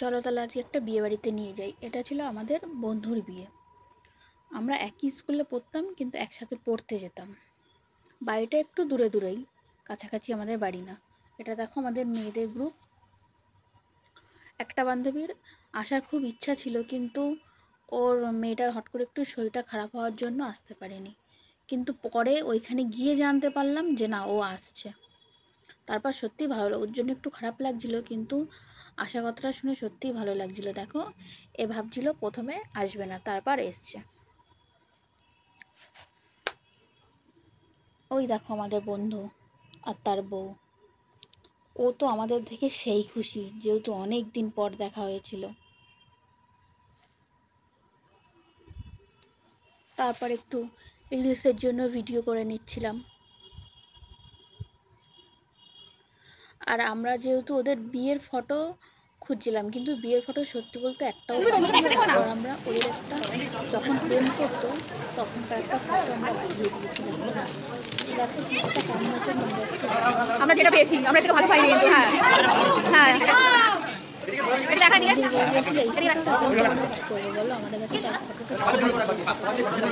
চলো তাহলে আজকে একটা বিয়ে বাড়িতে নিয়ে যাই। এটা ছিল আমাদের বন্ধুর বিয়ে। আমরা একই স্কুলে পড়তাম, কিন্তু একসাথে পড়তে যেতাম। বাড়িটা একটু দূরে দূরেই, কাছাকাছি আমাদের বাড়ি না। এটা দেখো আমাদের মেয়েদের গ্রুপ। একটা বান্ধবীর আসার খুব ইচ্ছা ছিল, কিন্তু ওর মেয়েটার হট করে একটু শরীরটা খারাপ হওয়ার জন্য আসতে পারেনি। কিন্তু পরে ওইখানে গিয়ে জানতে পারলাম যে না, ও আসছে। তারপর সত্যিই ভালো লাগলো। ওর জন্য একটু খারাপ লাগছিল, কিন্তু আশা কথাটা শুনে সত্যিই ভালো লাগছিল। দেখো, এ ভাবছিল প্রথমে আসবে না, তারপর এসছে। ওই দেখো আমাদের বন্ধু আর তার বউ। ও তো আমাদের থেকে সেই খুশি, যেহেতু অনেক দিন পর দেখা হয়েছিল। তারপর একটু রিলসের জন্য ভিডিও করে নিচ্ছিলাম। আর আমরা যেহেতু ওদের বিয়ের ফটো খুঁজছিলাম, কিন্তু বিয়ের ফটো সত্যি বলতে একটাও পাইনি। তারপর আমরা ওদের একটা, যখন প্রেম করতো তখনকার একটা ফটো আমরা পাঠিয়ে দিয়েছিলাম। দেখো পিসটা কেমন হয়েছে তোমরা একটু জানাও। আমরা যেটা পেয়েছি আমরা থেকে ভালো পাইনি, কিন্তু হ্যাঁ হ্যাঁ এটা দেখা নিয়ে বন্ধুর বউ বলছিল এই ফটোটা, কিন্তু আমরা কি করবো বলো, আমাদের কাছে তার ফটোটা ছিল।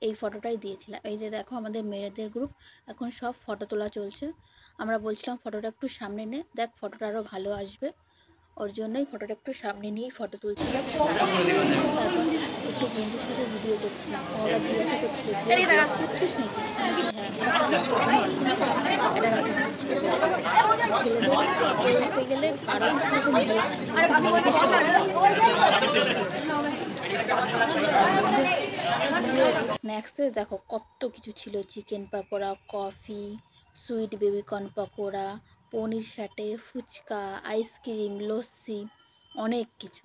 এই ফটোটাই দিয়েছিলাম। এই যে দেখো আমাদের মেয়েদের গ্রুপ, এখন সব ফটো তোলা চলছে। আমরা বলছিলাম ফটোটা একটু সামনে নে, দেখ ফটোটা আরো ভালো আসবে। ওর জন্যই ফটোটা একটু সামনে নিয়েই ফটো তুলছিলাম। তারপর একটু বন্ধুর সাথে ভিডিও করছিলাম। ও আবার জিজ্ঞাসা করছিল যে ব্লগ করছিস নাকি। আমি হ্যাঁ, এটা নতুন ছেলেদের বলতে গেলে কারোর সেরকম বিয়ে হয়নি, মেয়েদের সব বিয়ে। স্ন্যাক্সে দেখো কত কিছু ছিল, chicken pakora, coffee, sweet baby corn pakora, paneer satay, phuchka, ice cream, lassi, অনেক কিছু।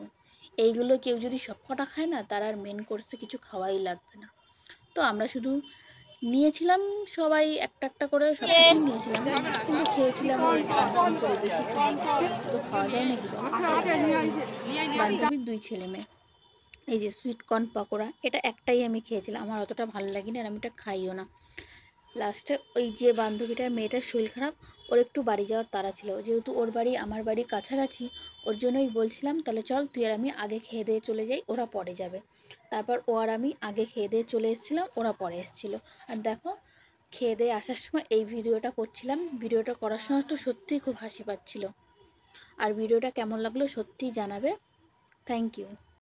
এইগুলো কেউ যদি সব কটা খায় না, তার আর মেন কোর্সে কিছু খাওয়াই লাগবে না। তো আমরা শুধু নিয়েছিলাম, সবাই একটা একটা করে সব কিছুই নিয়েছিলাম, কিন্তু খেয়েছিলাম ওই কম কম করে, বেশি খাইনি। তো খাওয়া যায় নাকি বলো। বান্ধবীর 2 ছেলে মেয়ে। এই যে সুইট কর্ন পকোড়া, এটা একটাই আমি খেয়েছিলাম, আমার অতটা ভালো লাগেনি, আর আমি এটা খাইও না। লাস্টে ওই যে বান্ধবীটার মেয়েটার শরীর খারাপ, ওর একটু বাড়ি যাওয়ার তাড়া ছিল, যেহেতু ওর বাড়ি আমার বাড়ি কাছাকাছি। ওর জন্যই বলছিলাম তাহলে চল তুই আর আমি আগে খেয়ে দিয়ে চলে যাই, ওরা পরে যাবে। তারপর ও আর আমি আগে খেয়ে দিয়ে চলে এসেছিলাম, ওরা পরে এসেছিলো। আর দেখো, খেয়ে দিয়ে আসার সময় এই ভিডিওটা করছিলাম। ভিডিওটা করার সময় তো সত্যিই খুব হাসি পাচ্ছিল। আর ভিডিওটা কেমন লাগলো সত্যিই জানাবে। Thank you.